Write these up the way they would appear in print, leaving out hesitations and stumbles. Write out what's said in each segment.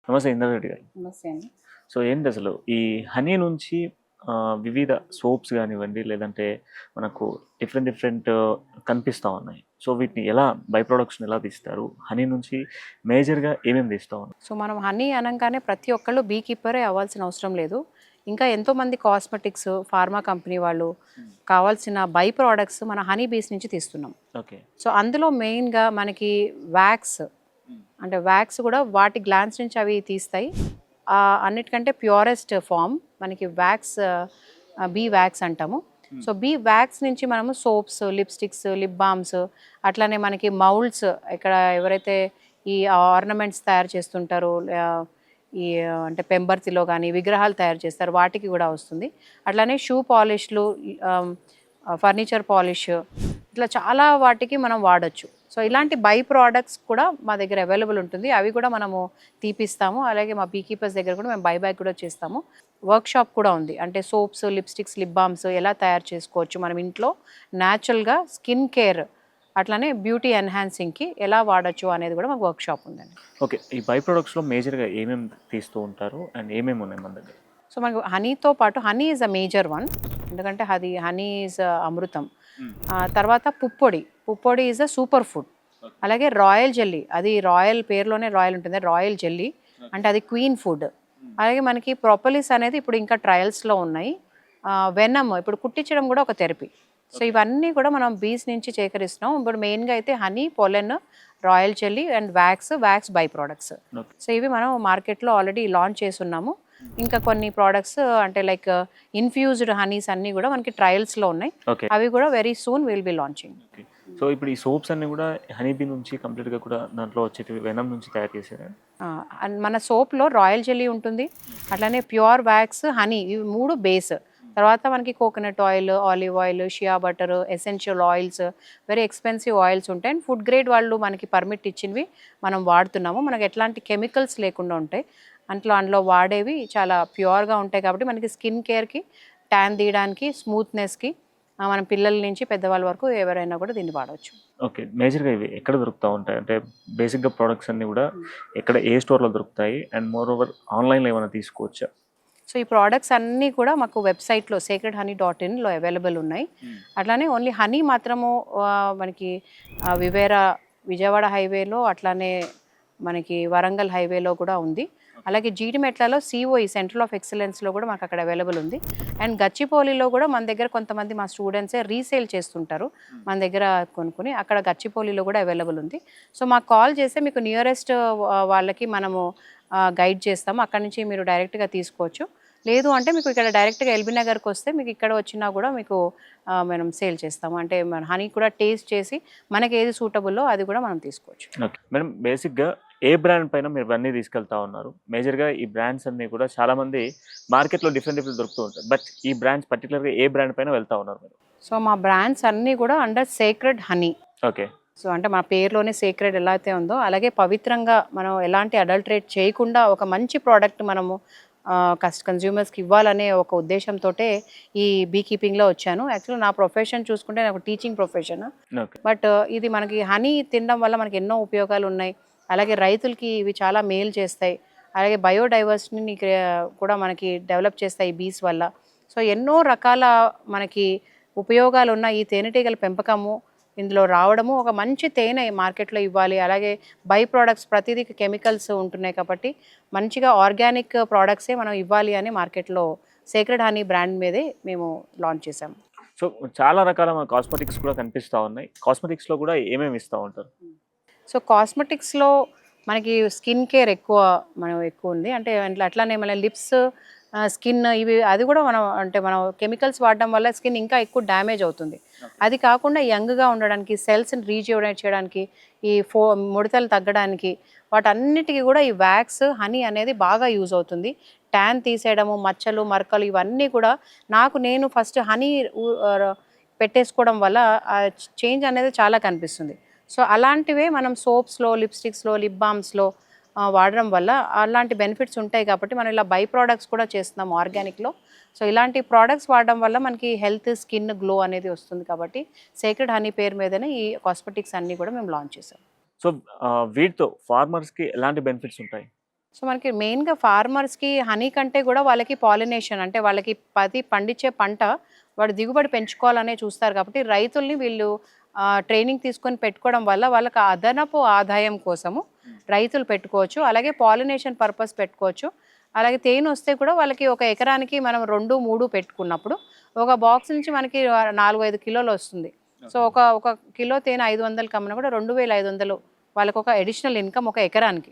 నమస్తే ఇంద్రారెడ్డి గారు. నమస్తే అండి. సో ఏంటి అసలు ఈ హనీ నుంచి వివిధ సోప్స్ గానివ్వండి, లేదంటే మనకు డిఫరెంట్ డిఫరెంట్ కనిపిస్తా ఉన్నాయి. సో వీటిని ఎలా బై ప్రొడక్ట్స్‌ని ఎలా తీస్తారు? హనీ నుంచి మేజర్‌గా ఏమేమి తీస్తా ఉన్నారు? సో మనం హనీ అనంగానే ప్రతి ఒక్కళ్ళు బీ కీపరే అవ్వాల్సిన అవసరం లేదు. ఇంకా ఎంతోమంది కాస్మెటిక్స్, ఫార్మా కంపెనీ వాళ్ళు కావాల్సిన బై ప్రొడక్ట్స్ మన హనీ బీస్ నుంచి తీస్తున్నాం. ఓకే. సో అందులో మెయిన్‌గా మనకి వ్యాక్స్ అంటే వ్యాక్స్ కూడా వాటి గ్లాండ్స్ నుంచి అవి తీస్తాయి. అన్నిటికంటే ప్యూరెస్ట్ ఫామ్ మనకి వ్యాక్స్, బీ వ్యాక్స్ అంటాము. సో బీ వ్యాక్స్ నుంచి మనము సోప్స్, లిప్స్టిక్స్, లిప్ బామ్స్, అట్లానే మనకి మౌల్డ్స్, ఇక్కడ ఎవరైతే ఈ ఆర్నమెంట్స్ తయారు చేస్తుంటారో, ఈ అంటే పెంబర్తిలో కానీ విగ్రహాలు తయారు చేస్తారు, వాటికి కూడా వస్తుంది. అట్లానే షూ పాలిష్లు, ఫర్నిచర్ పాలిష్, ఇట్లా చాలా వాటికి మనం వాడచ్చు. సో ఇలాంటి బై ప్రోడక్ట్స్ కూడా మా దగ్గర అవైలబుల్ ఉంటుంది. అవి కూడా మనము తీపిస్తాము. అలాగే మా బీకీపర్స్ దగ్గర కూడా మేము బైబ్యాక్ కూడా చేస్తాము. వర్క్షాప్ కూడా ఉంది. అంటే సోప్స్, లిప్స్టిక్స్, లిప్ బామ్స్ ఎలా తయారు చేసుకోవచ్చు మనం ఇంట్లో న్యాచురల్గా, స్కిన్ కేర్ అట్లానే బ్యూటీ ఎన్హాన్సింగ్కి ఎలా వాడచ్చు అనేది కూడా మాకు వర్క్షాప్ ఉందండి. ఓకే. ఈ బై ప్రొడక్ట్స్‌లో మేజర్‌గా ఏమేమి తీస్తూ ఉంటారు? అండ్ ఏమేమి ఉన్నాయి మన దగ్గర? సో మనకు హనీతో పాటు honey is a major one, ఎందుకంటే అది హనీ ఈజ్ అమృతం. తర్వాత పుప్పొడి ఈజ్ అ సూపర్ ఫుడ్. అలాగే రాయల్ జెల్లీ, అది రాయల్ పేరులోనే రాయల్ ఉంటుంది, రాయల్ జెల్లీ అంటే అది క్వీన్ ఫుడ్. అలాగే మనకి ప్రొపలిస్ అనేది ఇప్పుడు ఇంకా ట్రయల్స్లో ఉన్నాయి. వెనమ్ ఇప్పుడు కుట్టించడం కూడా ఒక థెరపీ. సో ఇవన్నీ కూడా మనం బీస్ నుంచి సేకరిస్తున్నాం. ఇప్పుడు మెయిన్గా అయితే honey, pollen, royal jelly and wax by products. So ఇవి మనం మార్కెట్లో ఆల్రెడీ లాంచ్ చేస్తున్నాము. ఇంకా కొన్ని ప్రోడక్ట్స్ అంటే లైక్ ఇన్ఫ్యూజ్డ్ హనీస్ అన్నీ కూడా మనకి ట్రయల్స్లో ఉన్నాయి. ఓకే. అవి కూడా very soon will be launching. Okay. So ఇప్పుడు ఈ సోప్స్ అన్నీ కూడా హనీ బీ నుంచి కంప్లీట్‌గా కూడా దాంట్లో వచ్చేటివి వెనమ్ నుంచి తయారు చేసారా? అండ్ మన సోప్లో రాయల్ జెల్లీ ఉంటుంది, అట్లానే ప్యూర్ వ్యాక్స్, హనీ, ఇవి మూడు బేస్. తర్వాత మనకి coconut oil, olive oil, shea butter, essential oils, very expensive oils ఉంటాయి. అండ్ ఫుడ్ గ్రేడ్ వాళ్ళు మనకి పర్మిట్ ఇచ్చినవి మనం వాడుతున్నాము. మనకి ఎట్లాంటి కెమికల్స్ లేకుండా ఉంటాయి. అందులో వాడేవి చాలా ప్యూర్గా ఉంటాయి కాబట్టి మనకి స్కిన్ కేర్కి, ట్యాన్ తీయడానికి, స్మూత్నెస్కి, మన పిల్లల నుంచి పెద్దవాళ్ళ వరకు ఎవరైనా కూడా దీన్ని వాడవచ్చు. ఓకే. మేజర్‌గా ఇవి ఎక్కడ దొరుకుతా ఉంటాయి? అంటే బేసిక్‌గా ప్రొడక్ట్స్ అన్నీ కూడా ఎక్కడ ఏ స్టోర్‌లో దొరుకుతాయి? అండ్ మోర్ ఓవర్ ఆన్‌లైన్‌లో ఏమైనా తీసుకోవచ్చా? సో ఈ ప్రోడక్ట్స్ అన్నీ కూడా మాకు వెబ్సైట్లో sacredhoney.inలో అవైలబుల్ ఉన్నాయి. అట్లానే ఓన్లీ హనీ మాత్రము మనకి విజయవాడ హైవేలో, అట్లానే మనకి వరంగల్ హైవేలో కూడా ఉంది. అలాగే జీడిమెట్లలో సిఓఈ సెంటర్ ఆఫ్ ఎక్సలెన్స్లో కూడా మాకు అక్కడ అవైలబుల్ ఉంది. అండ్ గచ్చిపోలిలో కూడా మన దగ్గర కొంతమంది మా స్టూడెంట్సే రీసేల్ చేస్తుంటారు, మన దగ్గర కొనుక్కొని. అక్కడ గచ్చిపోలిలో కూడా అవైలబుల్ ఉంది. సో మాకు కాల్ చేస్తే మీకు నియరెస్ట్ వాళ్ళకి మనము గైడ్ చేస్తాము. అక్కడి నుంచి మీరు డైరెక్ట్గా తీసుకోవచ్చు. లేదు అంటే మీకు ఇక్కడ డైరెక్ట్గా ఎల్బీ నగర్కి వస్తే మీకు ఇక్కడ వచ్చినా కూడా మీకు మనం సేల్ చేస్తాము. అంటే మన హనీ కూడా టేస్ట్ చేసి మనకి ఏది సూటబుల్లో అది కూడా మనం తీసుకోవచ్చు. ఓకే. మేడం బేసిక్‌గా ఏ బ్రాండ్ పైన మీరు ఇవన్నీ తీసుకెళ్తా ఉన్నారు? మేజర్‌గా ఈ బ్రాండ్స్ అన్నీ కూడా చాలామంది మార్కెట్‌లో డిఫరెంట్ డిఫరెంట్ దొరుకుతూ ఉంటాయి. బట్ ఈ బ్రాండ్స్ పర్టిక్యులర్‌గా ఏ బ్రాండ్ పైన వెళ్తా ఉన్నారు మీరు? సో మా బ్రాండ్స్ అన్నీ కూడా under sacred honey. Okay. So అంటే మన పేరులోనే సేక్రెడ్ ఎలా అయితే ఉందో అలాగే పవిత్రంగా మనం ఎలాంటి అడల్టరేట్ చేయకుండా ఒక మంచి ప్రోడక్ట్ మనము కన్జ్యూమర్స్కి ఇవ్వాలనే ఒక ఉద్దేశంతోటే ఈ బీ కీపింగ్లో వచ్చాను. యాక్చువల్లీ నా ప్రొఫెషన్ చూసుకుంటే నాకు టీచింగ్ ప్రొఫెషన్. ఓకే. బట్ ఇది మనకి హనీ తినడం వల్ల మనకి ఎన్నో ఉపయోగాలు ఉన్నాయి. అలాగే రైతులకి ఇవి చాలా మేలు చేస్తాయి. అలాగే బయోడైవర్సిటీని కూడా మనకి డెవలప్ చేస్తాయి ఈ బీస్ వల్ల. సో ఎన్నో రకాల మనకి ఉపయోగాలు ఉన్న ఈ తేనెటీగల పెంపకము ఇందులో రావడము, ఒక మంచి తేనె మార్కెట్లో ఇవ్వాలి. అలాగే బై ప్రోడక్ట్స్ ప్రతిదీ కెమికల్స్ ఉంటున్నాయి కాబట్టి మంచిగా ఆర్గానిక్ ప్రోడక్ట్సే మనం ఇవ్వాలి అని మార్కెట్లో సేక్రెడ్ హనీ బ్రాండ్ మీదే మేము లాంచ్ చేసాము. సో చాలా రకాల కాస్మెటిక్స్ కూడా కనిపిస్తా ఉన్నాయి. కాస్మెటిక్స్‌లో కూడా ఏమేమి ఇస్తా ఉంటారు? సో కాస్మెటిక్స్లో మనకి స్కిన్ కేర్ ఎక్కువ ఉంది. అంటే అట్లానే మన లిప్స్, స్కిన్, ఇవి అది కూడా మనం కెమికల్స్ వాడడం వల్ల స్కిన్ ఇంకా ఎక్కువ డ్యామేజ్ అవుతుంది. అది కాకుండా యంగ్గా ఉండడానికి, సెల్స్ని రీజనరేట్ చేయడానికి, ఈ ముడతలు తగ్గడానికి, వాటన్నిటికీ కూడా ఈ వ్యాక్స్, హనీ అనేది బాగా యూజ్ అవుతుంది. ట్యాన్ తీసేయడము, మచ్చలు, మరకలు ఇవన్నీ కూడా నేను ఫస్ట్ హనీ పెట్టేసుకోవడం వల్ల ఆ చేంజ్ అనేది చాలా కనిపిస్తుంది. సో అలాంటివే మనం సోప్స్లో, లిప్స్టిక్స్లో, లిప్ బామ్స్లో వాడడం వల్ల అలాంటి బెనిఫిట్స్ ఉంటాయి కాబట్టి మనం ఇలా బై ప్రోడక్ట్స్ కూడా చేస్తున్నాం ఆర్గానిక్లో. సో ఇలాంటి ప్రోడక్ట్స్ వాడడం వల్ల మనకి హెల్త్, స్కిన్ గ్లో అనేది వస్తుంది కాబట్టి సేక్రెడ్ హనీ పేరు మీదనే ఈ కాస్మెటిక్స్ అన్నీ కూడా మేము లాంచ్ చేసాం. సో వీటితో ఫార్మర్స్‌కి ఎలాంటి బెనిఫిట్స్ ఉంటాయి? సో మనకి మెయిన్గా ఫార్మర్స్కి హనీ కంటే కూడా వాళ్ళకి పాలినేషన్ అంటే వాళ్ళకి పండించే పంట వాడు దిగుబడి పెంచుకోవాలనే చూస్తారు కాబట్టి రైతుల్ని వీళ్ళు ట్రైనింగ్ తీసుకొని పెట్టుకోవడం వల్ల వాళ్ళకి అదనపు ఆదాయం కోసము రైతులు పెట్టుకోవచ్చు. అలాగే పాలినేషన్ పర్పస్ పెట్టుకోవచ్చు. అలాగే తేనె వస్తే కూడా వాళ్ళకి ఒక ఎకరానికి మనం 2-3 పెట్టుకున్నప్పుడు ఒక బాక్స్ నుంచి మనకి 4-5 కిలోలు వస్తుంది. సో ఒక కిలో తేనె 500 కమ్మినా కూడా 2500 వాళ్ళకి ఒక అడిషనల్ ఇన్కమ్ ఒక ఎకరానికి.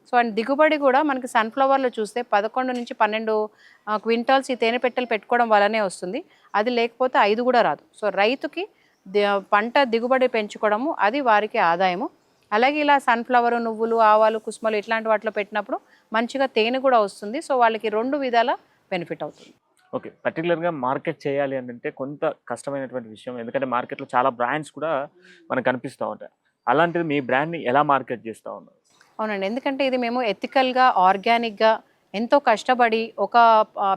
సో అండ్ దిగుబడి కూడా మనకి సన్ఫ్లవర్లో చూస్తే 11-12 క్వింటాల్స్ ఈ తేనె పెట్టెలు పెట్టుకోవడం వల్లనే వస్తుంది. అది లేకపోతే 5 కూడా రాదు. సో రైతుకి పంట దిగుబడి పెంచుకోవడము అది వారికి ఆదాయము. అలాగే ఇలా సన్ఫ్లవర్, నువ్వులు, ఆవాలు, కుసుమలు ఇట్లాంటి వాటిలో పెట్టినప్పుడు మంచిగా తేనె కూడా వస్తుంది. సో వాళ్ళకి 2 విధాల బెనిఫిట్ అవుతుంది. ఓకే. పర్టిక్యులర్‌గా మార్కెట్ చేయాలి అనంటే కొంత కష్టమైనటువంటి విషయం. ఎందుకంటే మార్కెట్‌లో చాలా బ్రాండ్స్ కూడా మనకు కనిపిస్తా ఉంటాయి. అలాంటిది మీ బ్రాండ్‌ని ఎలా మార్కెట్ చేస్తా ఉన్నారు? అవునండి. ఎందుకంటే ఇది మేము ఎథికల్‌గా, ఆర్గానిక్‌గా ఎంతో కష్టపడి ఒక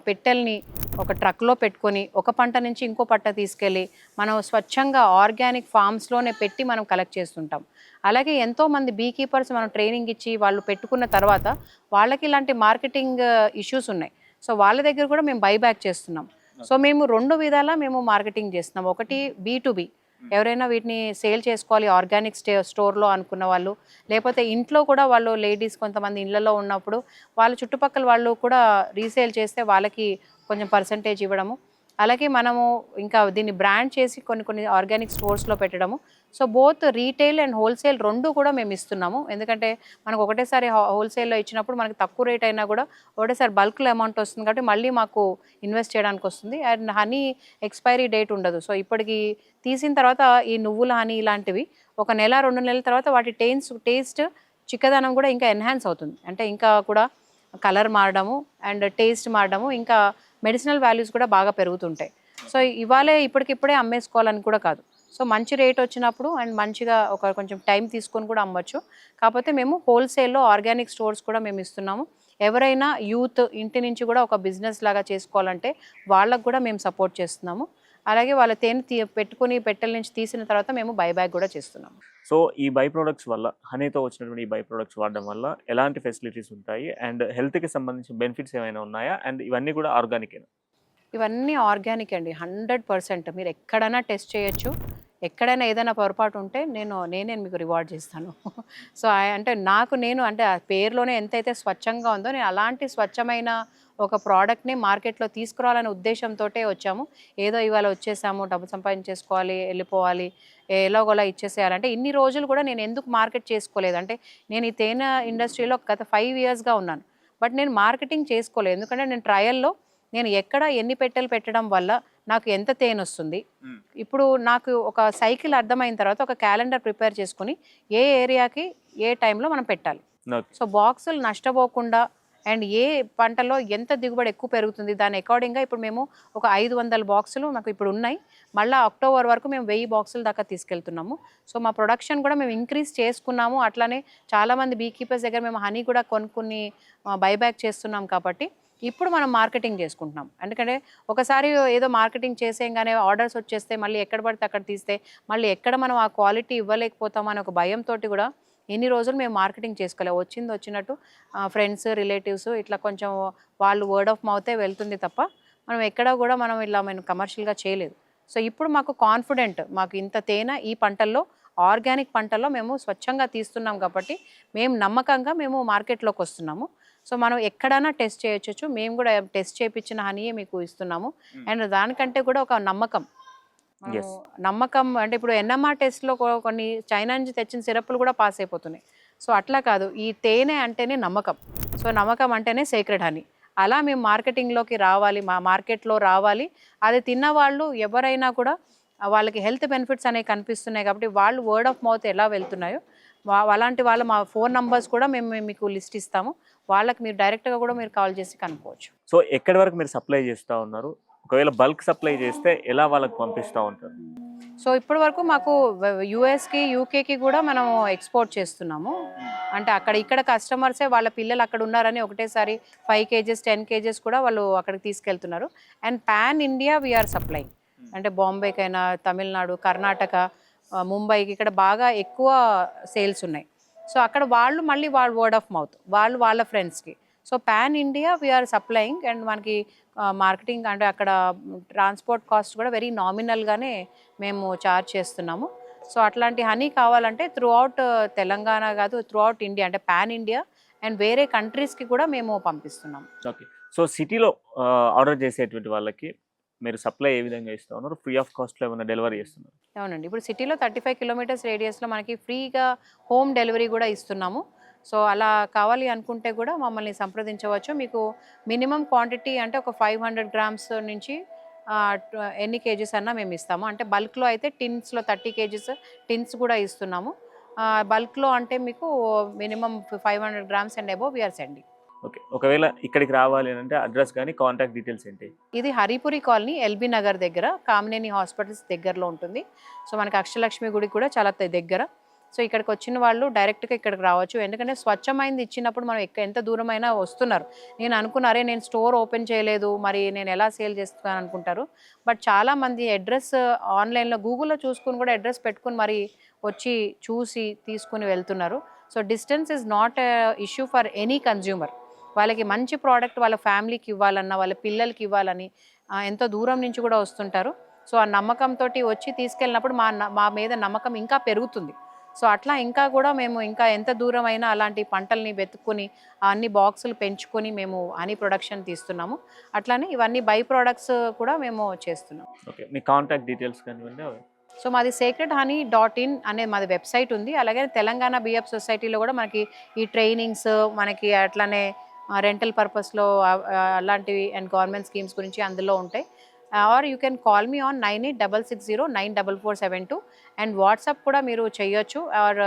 పెట్టెల్ని ఒక ట్రక్‌లో పెట్టుకొని ఒక పంట నుంచి ఇంకో పంట తీసుకెళ్ళి మనం స్వచ్ఛంగా ఆర్గానిక్ ఫార్మ్స్‌లోనే పెట్టి మనం కలెక్ట్ చేస్తుంటాం. అలాగే ఎంతోమంది బీ కీపర్స్ మనం ట్రైనింగ్ ఇచ్చి వాళ్ళు పెట్టుకున్న తర్వాత వాళ్ళకి ఇలాంటి మార్కెటింగ్ ఇష్యూస్ ఉన్నాయి. సో వాళ్ళ దగ్గర కూడా మేము బైబ్యాక్ చేస్తున్నాం. సో మేము 2 విధాలా మేము మార్కెటింగ్ చేస్తున్నాం. ఒకటి B2B ఎవరైనా వీటిని సేల్ చేసుకోవాలి ఆర్గానిక్ స్టోర్లో అనుకున్న వాళ్ళు, లేకపోతే ఇంట్లో కూడా వాళ్ళు లేడీస్ కొంతమంది ఇళ్లలో ఉన్నప్పుడు వాళ్ళ చుట్టుపక్కల వాళ్ళు కూడా రీసేల్ చేస్తే వాళ్ళకి కొంచెం పర్సంటేజ్ ఇవ్వడము. అలాగే మనము ఇంకా దీన్ని బ్రాండ్ చేసి కొన్ని ఆర్గానిక్ స్టోర్స్లో పెట్టడము. So both retail and wholesale 2 కూడా మేము ఇస్తున్నాము. ఎందుకంటే మనకు ఒకటేసారి హోల్సేల్లో ఇచ్చినప్పుడు మనకి తక్కువ రేట్ అయినా కూడా ఒకటేసారి బల్క్లో అమౌంట్ వస్తుంది కాబట్టి మళ్ళీ మాకు ఇన్వెస్ట్ చేయడానికి వస్తుంది. అండ్ హనీ ఎక్స్పైరీ డేట్ ఉండదు. సో ఇప్పటికి తీసిన తర్వాత ఈ నువ్వుల హనీ ఇలాంటివి ఒక నెల 2 నెలల తర్వాత వాటి టేస్ట్ చిక్కదనం కూడా ఇంకా ఎన్హాన్స్ అవుతుంది. అంటే ఇంకా కూడా కలర్ మారడము అండ్ టేస్ట్ మారడము ఇంకా మెడిసినల్ వాల్యూస్ కూడా బాగా పెరుగుతుంటాయి. సో ఇవాళే ఇప్పటికిప్పుడే అమ్మేసుకోవాలని కూడా కాదు. సో మంచి రేట్ వచ్చినప్పుడు అండ్ మంచిగా కొంచెం టైం తీసుకొని కూడా అమ్మొచ్చు. కాకపోతే మేము హోల్సేల్లో ఆర్గానిక్ స్టోర్స్ కూడా మేము ఇస్తున్నాము. ఎవరైనా యూత్ ఇంటి నుంచి కూడా ఒక బిజినెస్ లాగా చేసుకోవాలంటే వాళ్ళకు కూడా మేము సపోర్ట్ చేస్తున్నాము. అలాగే వాళ్ళ తేనె పెట్టుకుని పెట్టెల నుంచి తీసిన తర్వాత మేము బైబ్యాక్ కూడా చేస్తున్నాము. సో ఈ బై ప్రొడక్ట్స్ వల్ల హనీతో వచ్చినటువంటి ఈ బై ప్రొడక్ట్స్ వాడడం వల్ల ఎలాంటి ఫెసిలిటీస్ ఉంటాయి? అండ్ హెల్త్‌కి సంబంధించిన బెనిఫిట్స్ ఏమైనా ఉన్నాయా? అండ్ ఇవన్నీ కూడా ఆర్గానికేనా? ఇవన్నీ ఆర్గానిక్ అండి. 100% మీరు ఎక్కడైనా టెస్ట్ చేయొచ్చు. ఎక్కడైనా ఏదైనా పొరపాటు ఉంటే నేనే మీకు రివార్డ్ చేస్తాను. సో అంటే నేను అంటే ఆ పేరులోనే ఎంతైతే స్వచ్ఛంగా ఉందో నేను అలాంటి స్వచ్ఛమైన ఒక ప్రోడక్ట్‌ని మార్కెట్‌లో తీసుకురావాలనే ఉద్దేశంతోటే వచ్చాము. ఏదో ఇవాళ వచ్చేసాము, డబ్బు సంపాదించేసుకోవాలి, వెళ్ళిపోవాలి, ఎలాగోలా ఇచ్చేసేయాలంటే ఇన్ని రోజులు కూడా నేను ఎందుకు మార్కెట్ చేసుకోలేదు అంటే నేను ఈ తేనె ఇండస్ట్రీలో గత 5 ఇయర్స్‌గా ఉన్నాను. బట్ నేను మార్కెటింగ్ చేసుకోలేదు. ఎందుకంటే నేను ట్రయల్‌లో నేను ఎక్కడ ఎన్ని పెట్టెలు పెట్టడం వల్ల నాకు ఎంత తేనె వస్తుంది. ఇప్పుడు నాకు ఒక సైకిల్ అర్థమైన తర్వాత ఒక క్యాలెండర్ ప్రిపేర్ చేసుకొని ఏ ఏరియాకి ఏ టైంలో మనం పెట్టాలి. ఓకే. సో బాక్సులు నష్టపోకుండా అండ్ ఏ పంటలో ఎంత దిగుబడి ఎక్కువ పెరుగుతుంది దాని అకార్డింగ్గా ఇప్పుడు మేము ఒక 500 బాక్సులు మాకు ఇప్పుడు ఉన్నాయి. మళ్ళీ అక్టోబర్ వరకు మేము 1000 బాక్సుల దాకా తీసుకెళ్తున్నాము. సో మా ప్రొడక్షన్ కూడా మేము ఇంక్రీజ్ చేసుకున్నాము. అట్లానే చాలామంది బీ కీపర్స్ దగ్గర మేము హనీ కూడా కొనుక్కుని బైబ్యాక్ చేస్తున్నాం కాబట్టి ఇప్పుడు మనం మార్కెటింగ్ చేసుకుంటున్నాం. ఎందుకంటే ఒకసారి ఏదో మార్కెటింగ్ చేసేయంగానే ఆర్డర్స్ వచ్చేస్తే మళ్ళీ ఎక్కడ పడితే అక్కడ తీస్తే మళ్ళీ ఎక్కడ మనం ఆ క్వాలిటీ ఇవ్వలేకపోతాం అనే ఒక భయంతో కూడా ఎన్ని రోజులు మేము మార్కెటింగ్ చేసుకోలేము. వచ్చినట్టు ఫ్రెండ్స్, రిలేటివ్స్ ఇట్లా కొంచెం వాళ్ళు వర్డ్ ఆఫ్ మౌతే వెళ్తుంది తప్ప మనం ఎక్కడ కూడా మేము కమర్షియల్గా చేయలేదు. సో ఇప్పుడు మాకు కాన్ఫిడెంట్ మాకు ఇంత తేనె ఈ పంటల్లో ఆర్గానిక్ పంటల్లో మేము స్వచ్ఛంగా తీస్తున్నాం కాబట్టి మేము నమ్మకంగా మేము మార్కెట్లోకి వస్తున్నాము. సో మనం ఎక్కడైనా టెస్ట్ చేయొచ్చు. మేము కూడా టెస్ట్ చేయించిన హనీయే మీకు ఇస్తున్నాము. అండ్ దానికంటే కూడా ఒక నమ్మకం నమ్మకం అంటే ఇప్పుడు ఎన్ఎంఆర్ టెస్ట్లో కొన్ని చైనా నుంచి తెచ్చిన సిరప్లు కూడా పాస్ అయిపోతున్నాయి. సో అట్లా కాదు, ఈ తేనె అంటేనే నమ్మకం. సో నమ్మకం అంటేనే సేక్రెడ్ హనీ. అలా మేము మార్కెటింగ్లోకి రావాలి, మా మార్కెట్లో రావాలి. అది తిన్న వాళ్ళు ఎవరైనా కూడా వాళ్ళకి హెల్త్ బెనిఫిట్స్ అనేవి కనిపిస్తున్నాయి కాబట్టి వాళ్ళు వర్డ్ ఆఫ్ మౌత్ ఎలా వెళ్తున్నాయో అలాంటి వాళ్ళ మా ఫోన్ నంబర్స్ కూడా మేము మీకు లిస్ట్ ఇస్తాము. వాళ్ళకి మీరు డైరెక్ట్గా కూడా మీరు కాల్ చేసి కనుక్కోవచ్చు. సో ఎక్కడి వరకు మీరు సప్లై చేస్తూ ఉన్నారు? ఒకవేళ బల్క్ సప్లై చేస్తే ఎలా వాళ్ళకి పంపిస్తూ ఉంటారు? సో ఇప్పటి వరకు మాకు యూఎస్కి, యూకేకి కూడా మనం ఎక్స్పోర్ట్ చేస్తున్నాము. అంటే ఇక్కడ కస్టమర్సే వాళ్ళ పిల్లలు అక్కడ ఉన్నారని ఒకటేసారి 5 kgs 10 kgs కూడా వాళ్ళు అక్కడికి తీసుకెళ్తున్నారు. And pan India we are supply. అంటే బాంబేకైనా, తమిళనాడు, కర్ణాటక, ముంబైకి ఇక్కడ బాగా ఎక్కువ సేల్స్ ఉన్నాయి. సో అక్కడ వాళ్ళు మళ్ళీ వాళ్ళు వర్డ్ ఆఫ్ మౌత్ వాళ్ళు వాళ్ళ ఫ్రెండ్స్కి. So pan India we are supplying and మనకి మార్కెటింగ్ అంటే అక్కడ ట్రాన్స్పోర్ట్ కాస్ట్ కూడా వెరీ నామినల్గానే మేము చార్జ్ చేస్తున్నాము. సో అట్లాంటి హనీ కావాలంటే త్రూ అవుట్ తెలంగాణ కాదు, త్రూ అవుట్ ఇండియా అంటే పాన్ ఇండియా అండ్ వేరే కంట్రీస్కి కూడా మేము పంపిస్తున్నాము. ఓకే. సో సిటీలో ఆర్డర్ చేసేటువంటి వాళ్ళకి మీరు సప్లై ఏ విధంగా ఇస్తా ఉన్నారు? ఫ్రీ ఆఫ్ కాస్ట్లో ఏమైనా డెలివరీ చేస్తున్నారు? అవునండి. ఇప్పుడు సిటీలో 35 కిలోమీటర్స్ రేడియస్లో మనకి ఫ్రీగా హోమ్ డెలివరీ కూడా ఇస్తున్నాము. సో అలా కావాలి అనుకుంటే కూడా మమ్మల్ని సంప్రదించవచ్చు. మీకు మినిమం క్వాంటిటీ అంటే ఒక 500 గ్రామ్స్ నుంచి ఎన్ని కేజీస్ అన్నా మేము ఇస్తాము. అంటే బల్క్లో అయితే టిన్స్లో 30 కేజీస్ టిన్స్ కూడా ఇస్తున్నాము. బల్క్లో అంటే మీకు minimum 500 grams and above we are sending. Okay. ఒకవేళ ఇక్కడికి రావాలి అని అంటే అడ్రస్ కానీ కాంటాక్ట్ డీటెయిల్స్ ఏంటి? ఇది హరిపురి కాలనీ ఎల్బీ నగర్ దగ్గర కామినేని హాస్పిటల్స్ దగ్గరలో ఉంటుంది. సో మనకి అక్షలక్ష్మి గుడి కూడా చాలా దగ్గర. సో ఇక్కడికి వచ్చిన వాళ్ళు డైరెక్ట్గా ఇక్కడికి రావచ్చు. ఎందుకంటే స్వచ్ఛమైనది ఇచ్చినప్పుడు మనం ఎంత దూరమైనా వస్తున్నారు. నేను అనుకున్నారే నేను స్టోర్ ఓపెన్ చేయలేదు మరి నేను ఎలా సేల్ చేస్తున్నాను అనుకుంటారు. బట్ చాలామంది అడ్రస్ ఆన్లైన్లో గూగుల్లో చూసుకుని కూడా అడ్రస్ పెట్టుకుని మరి వచ్చి చూసి తీసుకుని వెళ్తున్నారు. So distance is not issue for any consumer. వాళ్ళకి మంచి ప్రోడక్ట్ వాళ్ళ ఫ్యామిలీకి ఇవ్వాలన్నా వాళ్ళ పిల్లలకి ఇవ్వాలని ఎంతో దూరం నుంచి కూడా వస్తుంటారు. సో ఆ నమ్మకంతో వచ్చి తీసుకెళ్ళినప్పుడు మా మీద నమ్మకం ఇంకా పెరుగుతుంది. సో అట్లా ఇంకా కూడా మేము ఇంకా ఎంత దూరం అయినా అలాంటి పంటల్ని వెతుక్కొని అన్ని బాక్సులు పెంచుకొని మేము హనీ ప్రొడక్షన్ తీస్తున్నాము. అట్లానే ఇవన్నీ బై ప్రోడక్ట్స్ కూడా మేము చేస్తున్నాం. ఓకే. మీ కాంటాక్ట్ డీటెయిల్స్ కానివ్వండి. సో మాది sacredhoney.in అనే మాది వెబ్సైట్ ఉంది. అలాగే తెలంగాణ బిఎఫ్ సొసైటీలో కూడా మనకి ఈ ట్రైనింగ్స్ మనకి అట్లానే రెంటల్ పర్పస్లో అలాంటివి అండ్ గవర్నమెంట్ స్కీమ్స్ గురించి అందులో ఉంటాయి. Or you can call me on 9866094472 and WhatsApp కూడా మీరు చేయొచ్చు. ఆర్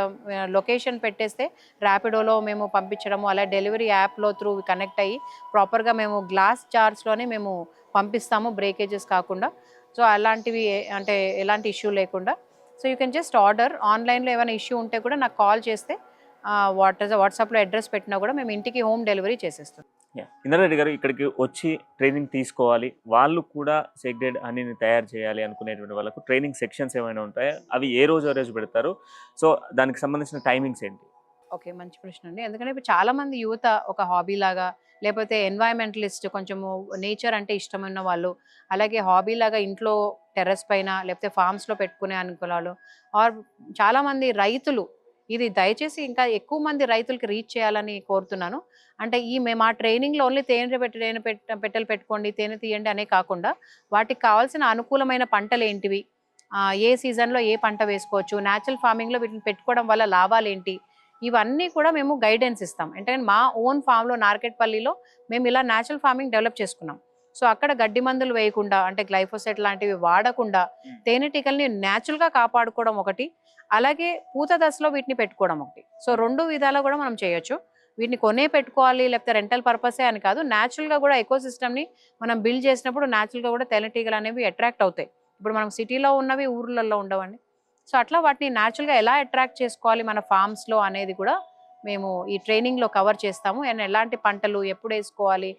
లొకేషన్ పెట్టేస్తే ర్యాపిడోలో మేము పంపించడము అలా డెలివరీ యాప్లో త్రూ కనెక్ట్ అయ్యి ప్రాపర్గా మేము గ్లాస్ జార్స్లోనే మేము పంపిస్తాము, బ్రేకేజెస్ కాకుండా. సో అలాంటివి అంటే ఎలాంటి ఇష్యూ లేకుండా. So you can just order. ఆన్లైన్లో ఏమైనా ఇష్యూ ఉంటే కూడా నాకు కాల్ చేస్తే వాట్సాప్లో అడ్రస్ పెట్టినా కూడా మేము ఇంటికి హోమ్ డెలివరీ చేసేస్తాం. ఇంద్రారెడ్డి గారు ఇక్కడికి వచ్చి ట్రైనింగ్ తీసుకోవాలి, వాళ్ళు కూడా సేక్రెడ్ హనీని తయారు చేయాలి అనుకునేటువంటి వాళ్ళకు ట్రైనింగ్ సెక్షన్స్ ఏమైనా ఉంటాయా? అవి ఏ రోజు పెడతారు? సో దానికి సంబంధించిన టైమింగ్స్ ఏంటి? ఓకే, మంచి ప్రశ్న అండి. ఎందుకంటే ఇప్పుడు చాలామంది యువత ఒక హాబీ లాగా లేకపోతే ఎన్వైరన్మెంటలిస్ట్ కొంచెము నేచర్ అంటే ఇష్టమైన వాళ్ళు, అలాగే హాబీ లాగా ఇంట్లో టెర్రస్ పైన లేకపోతే ఫామ్స్లో పెట్టుకునే అనుకున్నాను. ఆర్ చాలామంది రైతులు ఇది దయచేసి ఇంకా ఎక్కువ మంది రైతులకి రీచ్ చేయాలని కోరుతున్నాను. అంటే మేము ఆ ట్రైనింగ్లో ఓన్లీ తేనె పెట్టెలు పెట్టుకోండి, తేనె తీయండి అనే కాకుండా వాటికి కావాల్సిన అనుకూలమైన పంటలు ఏంటివి, ఏ సీజన్లో ఏ పంట వేసుకోవచ్చు, న్యాచురల్ ఫార్మింగ్లో వీటిని పెట్టుకోవడం వల్ల లాభాలు ఏంటి, ఇవన్నీ కూడా మేము గైడెన్స్ ఇస్తాం. అంటే మా ఓన్ ఫామ్లో నార్కెట్పల్లిలో మేము ఇలా న్యాచురల్ ఫార్మింగ్ డెవలప్ చేసుకున్నాం. సో అక్కడ గడ్డి మందులు వేయకుండా అంటే గ్లైఫోసెట్ లాంటివి వాడకుండా తేనెటీగల్ని న్యాచురల్గా కాపాడుకోవడం ఒకటి, అలాగే పూత దశలో వీటిని పెట్టుకోవడం ఒకటి. సో 2 విధాలు కూడా మనం చేయొచ్చు. వీటిని కొనే పెట్టుకోవాలి లేకపోతే రెంటల్ పర్పసే అని కాదు, న్యాచురల్గా కూడా ఎకో సిస్టమ్ని మనం బిల్డ్ చేసినప్పుడు న్యాచురల్గా కూడా తేనెటీగలు అనేవి అట్రాక్ట్ అవుతాయి. ఇప్పుడు మనం సిటీలో ఉన్నవి ఊర్లలో ఉండవండి. సో అట్లా వాటిని న్యాచురల్గా ఎలా అట్రాక్ట్ చేసుకోవాలి మన ఫామ్స్లో అనేది కూడా మేము ఈ ట్రైనింగ్లో కవర్ చేస్తాము. అండ్ ఎలాంటి పంటలు ఎప్పుడు వేసుకోవాలి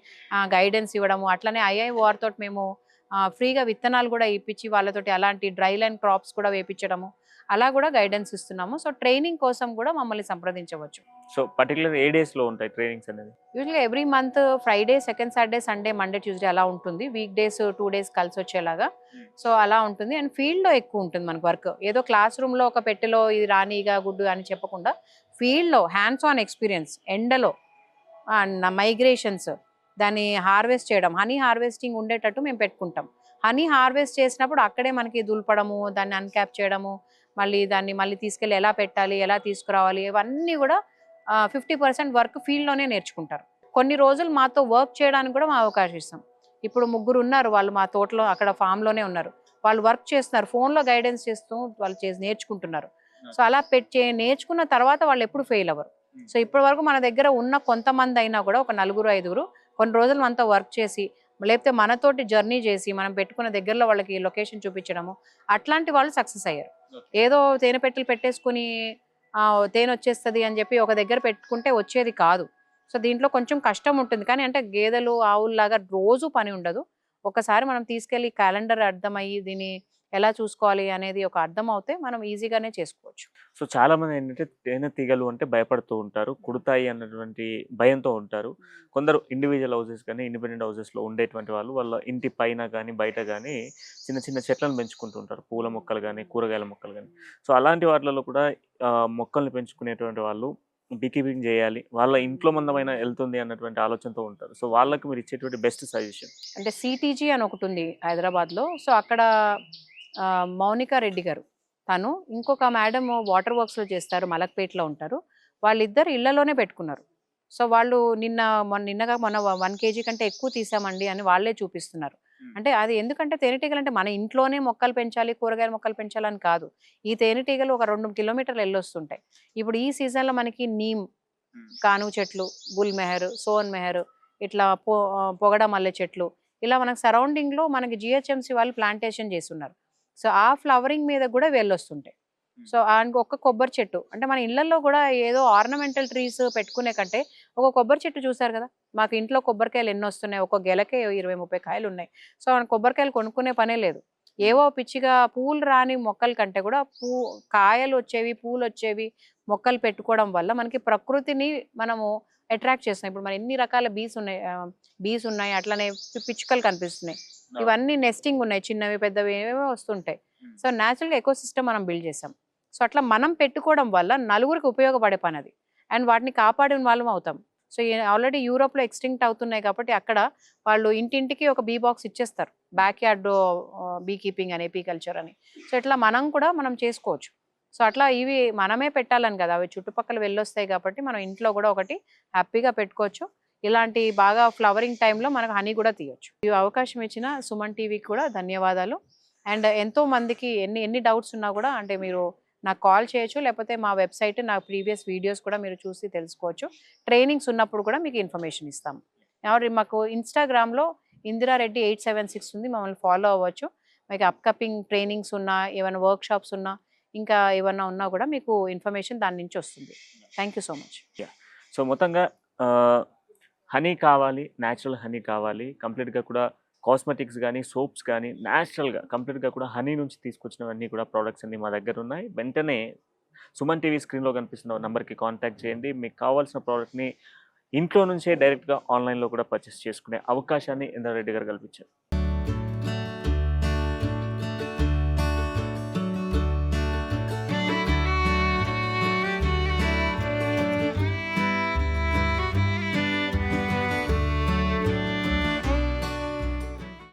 గైడెన్స్ ఇవ్వడము, అట్లనే IIOR తోటి మేము ఫ్రీగా విత్తనాలు కూడా ఇప్పించి వాళ్ళతోటి అలాంటి డ్రై లైన్ క్రాప్స్ కూడా వేయించడము అలా కూడా గైడెన్స్ ఇస్తున్నాము. సో ట్రైనింగ్ కోసం కూడా మమ్మల్ని సంప్రదించవచ్చు. సో పర్టికులర్ ఏ డేస్లో ఉంటాయి ట్రైనింగ్స్ అనేది? యూజువల్గా every month Friday, second Saturday, Sunday, Monday, Tuesday అలా ఉంటుంది. వీక్ డేస్ 2 డేస్ కలిసి వచ్చేలాగా. సో అలా ఉంటుంది. అండ్ ఫీల్డ్లో ఎక్కువ ఉంటుంది మనకు వర్క్. ఏదో క్లాస్ రూమ్లో ఒక పెట్టెలో ఇది రానిగా గుడ్డు అని చెప్పకుండా ఫీల్డ్లో హ్యాండ్స్ ఆన్ ఎక్స్పీరియన్స్, ఎండలో మైగ్రేషన్స్, దాన్ని హార్వెస్ట్ చేయడం, హనీ హార్వెస్టింగ్ ఉండేటట్టు మేము పెట్టుకుంటాం. హనీ హార్వెస్ట్ చేసినప్పుడు అక్కడే మనకి దులపడము, దాన్ని అన్క్యాప్ చేయడము, మళ్ళీ తీసుకెళ్ళి ఎలా పెట్టాలి, ఎలా తీసుకురావాలి, ఇవన్నీ కూడా 50% వర్క్ ఫీల్డ్లోనే నేర్చుకుంటారు. కొన్ని రోజులు మాతో వర్క్ చేయడానికి కూడా మా అవకాశం ఇస్తాం. ఇప్పుడు 3 ఉన్నారు, వాళ్ళు మా తోటలో అక్కడ ఫామ్లోనే ఉన్నారు. వాళ్ళు వర్క్ చేస్తున్నారు, ఫోన్లో గైడెన్స్ చేస్తూ వాళ్ళు నేర్చుకుంటున్నారు. సో అలా నేర్చుకున్న తర్వాత వాళ్ళు ఎప్పుడు ఫెయిల్ అవ్వరు. సో ఇప్పటి వరకు మన దగ్గర ఉన్న కొంతమంది అయినా కూడా ఒక 4-5 కొన్ని రోజులు మనతో వర్క్ చేసి లేకపోతే మనతోటి జర్నీ చేసి మనం పెట్టుకున్న దగ్గరలో వాళ్ళకి లొకేషన్ చూపించడము అట్లాంటి వాళ్ళు సక్సెస్ అయ్యారు. ఏదో తేనె పెట్టెలు పెట్టేసుకుని తేనె వచ్చేస్తుంది అని చెప్పి ఒక దగ్గర పెట్టుకుంటే వచ్చేది కాదు. సో దీంట్లో కొంచెం కష్టం ఉంటుంది. కానీ అంటే గేదెలు ఆవుల్లాగా రోజు పని ఉండదు. ఒకసారి మనం తీసుకెళ్ళి క్యాలెండర్ అర్థమయ్యి దీన్ని ఎలా చూసుకోవాలి అనేది ఒక అర్థం అవుతే మనం ఈజీగానే చేసుకోవచ్చు. సో చాలా మంది ఏంటంటే తేనె తీగలు అంటే భయపడుతూ ఉంటారు. కుడతాయి అన్నటువంటి భయంతో ఉంటారు. కొందరు ఇండివిడ్యువల్ హౌసెస్ కానీ, ఇండిపెండెంట్ హౌసెస్‌లో ఉండేటువంటి వాళ్ళు వాళ్ళ ఇంటి పైన గానీ, బయట గానీ చిన్న చిన్న చెట్లను పెంచుకుంటూ ఉంటారు. పూల మొక్కలు గానీ, కూరగాయల మొక్కలు గానీ. సో అలాంటి వాటిలలో కూడా మొక్కల్ని పెంచుకునేటువంటి వాళ్ళు బీ కీపింగ్ చేయాలి. వాళ్ళ ఇంట్లో మందమైనా ఎళ్తుంది అన్నటువంటి ఆలోచనతో ఉంటారు. సో వాళ్ళకి మీరు ఇచ్చేటువంటి బెస్ట్ సజెషన్? అంటే సిటీజీ అని ఒకటి ఉంది హైదరాబాద్లో. సో అక్కడ మౌనికా రెడ్డి గారు, తను ఇంకొక మేడం వాటర్ వర్క్స్లో చేస్తారు, మలక్పేటలో ఉంటారు. వాళ్ళిద్దరు ఇళ్లలోనే పెట్టుకున్నారు. సో వాళ్ళు నిన్నగా మొన్న 1 kg కంటే ఎక్కువ తీసామండి అని వాళ్ళే చూపిస్తున్నారు. అంటే అది ఎందుకంటే తేనెటీగలు అంటే మన ఇంట్లోనే మొక్కలు పెంచాలి, కూరగాయల మొక్కలు పెంచాలని కాదు. ఈ తేనెటీగలు ఒక 2 కిలోమీటర్లు వెళ్ళొస్తుంటాయి. ఇప్పుడు ఈ సీజన్లో మనకి నీమ్, కానుగ చెట్లు, గుల్ మెహర్, సోన్ మెహర్, ఇట్లా పొగడ మల్లె చెట్లు, ఇలా మనకు సరౌండింగ్లో మనకి జిహెచ్ఎంసీ వాళ్ళు ప్లాంటేషన్ చేస్తున్నారు. సో ఆ ఫ్లవరింగ్ మీద కూడా వెళ్ళొస్తుంటాయి. సో ఒక్క కొబ్బరి చెట్టు అంటే మన ఇళ్లలో కూడా ఏదో ఆర్నమెంటల్ ట్రీస్ పెట్టుకునే కంటే ఒక కొబ్బరి చెట్టు చూసారు కదా, మాకు ఇంట్లో కొబ్బరికాయలు ఎన్ని వస్తున్నాయి, ఒక గెలకే 20-30 కాయలు ఉన్నాయి. సో మనం కొబ్బరికాయలు కొనుక్కునే పనే లేదు. ఏవో పిచ్చిగా పూలు రాని మొక్కల కంటే కూడా కాయలు వచ్చేవి, పూలు వచ్చేవి మొక్కలు పెట్టుకోవడం వల్ల మనకి ప్రకృతిని మనము అట్రాక్ట్ చేస్తున్నాయి. ఇప్పుడు మన ఎన్ని రకాల బీస్ ఉన్నాయి, అట్లనే పిచ్చుకలు కనిపిస్తున్నాయి. ఇవన్నీ నెస్టింగ్ ఉన్నాయి, చిన్నవి పెద్దవి ఏవేవో వస్తుంటాయి. సో న్యాచురల్గా ఎకో సిస్టమ్ మనం బిల్డ్ చేసాం. సో అట్లా మనం పెట్టుకోవడం వల్ల నలుగురికి ఉపయోగపడే పని అది, అండ్ వాటిని కాపాడిన వాళ్ళం అవుతాం. సో ఆల్రెడీ యూరోప్లో ఎక్స్టింక్ట్ అవుతున్నాయి కాబట్టి అక్కడ వాళ్ళు ఇంటింటికి ఒక బీ బాక్స్ ఇచ్చేస్తారు, బ్యాక్ యార్డ్ బీ కీపింగ్ అని, ఎపీకల్చర్ అని. సో ఇట్లా మనం చేసుకోవచ్చు. సో అట్లా ఇవి మనమే పెట్టాలని కదా, అవి చుట్టుపక్కల వెళ్ళొస్తాయి కాబట్టి మనం ఇంట్లో కూడా ఒకటి హ్యాపీగా పెట్టుకోవచ్చు. ఇలాంటి బాగా ఫ్లవరింగ్ టైంలో మనకు హనీ కూడా తీయొచ్చు. ఈ అవకాశం ఇచ్చిన సుమన్ టీవీకి కూడా ధన్యవాదాలు. అండ్ ఎంతో మందికి ఎన్ని డౌట్స్ ఉన్నా కూడా అంటే మీరు నాకు కాల్ చేయొచ్చు, లేకపోతే మా వెబ్సైట్, నా ప్రీవియస్ వీడియోస్ కూడా మీరు చూసి తెలుసుకోవచ్చు. ట్రైనింగ్స్ ఉన్నప్పుడు కూడా మీకు ఇన్ఫర్మేషన్ ఇస్తాము. ఎవరు మాకు ఇన్స్టాగ్రామ్లో ఇందిరారెడ్డి 876 ఉంది, మమ్మల్ని ఫాలో అవ్వచ్చు. మీకు అప్కమింగ్ ట్రైనింగ్స్ ఉన్నా, ఏమైనా వర్క్షాప్స్ ఉన్నా, ఇంకా ఏమన్నా ఉన్నా కూడా మీకు ఇన్ఫర్మేషన్ దాని నుంచి వస్తుంది. Thank you so much. So మొత్తంగా హనీ కావాలి, న్యాచురల్ హనీ కావాలి, కంప్లీట్గా కూడా కాస్మెటిక్స్ కానీ, సోప్స్ కానీ న్యాచురల్గా కంప్లీట్గా కూడా హనీ నుంచి తీసుకొచ్చినవన్నీ కూడా ప్రోడక్ట్స్ అన్నీ మా దగ్గర ఉన్నాయి. వెంటనే సుమన్ టీవీ స్క్రీన్లో కనిపిస్తున్న నెంబర్కి కాంటాక్ట్ చేయండి. మీకు కావాల్సిన ప్రోడక్ట్ని ఇంట్లో నుంచే డైరెక్ట్గా ఆన్లైన్లో కూడా పర్చేస్ చేసుకునే అవకాశాన్ని ఇంద్రారెడ్డి గారు కల్పించారు.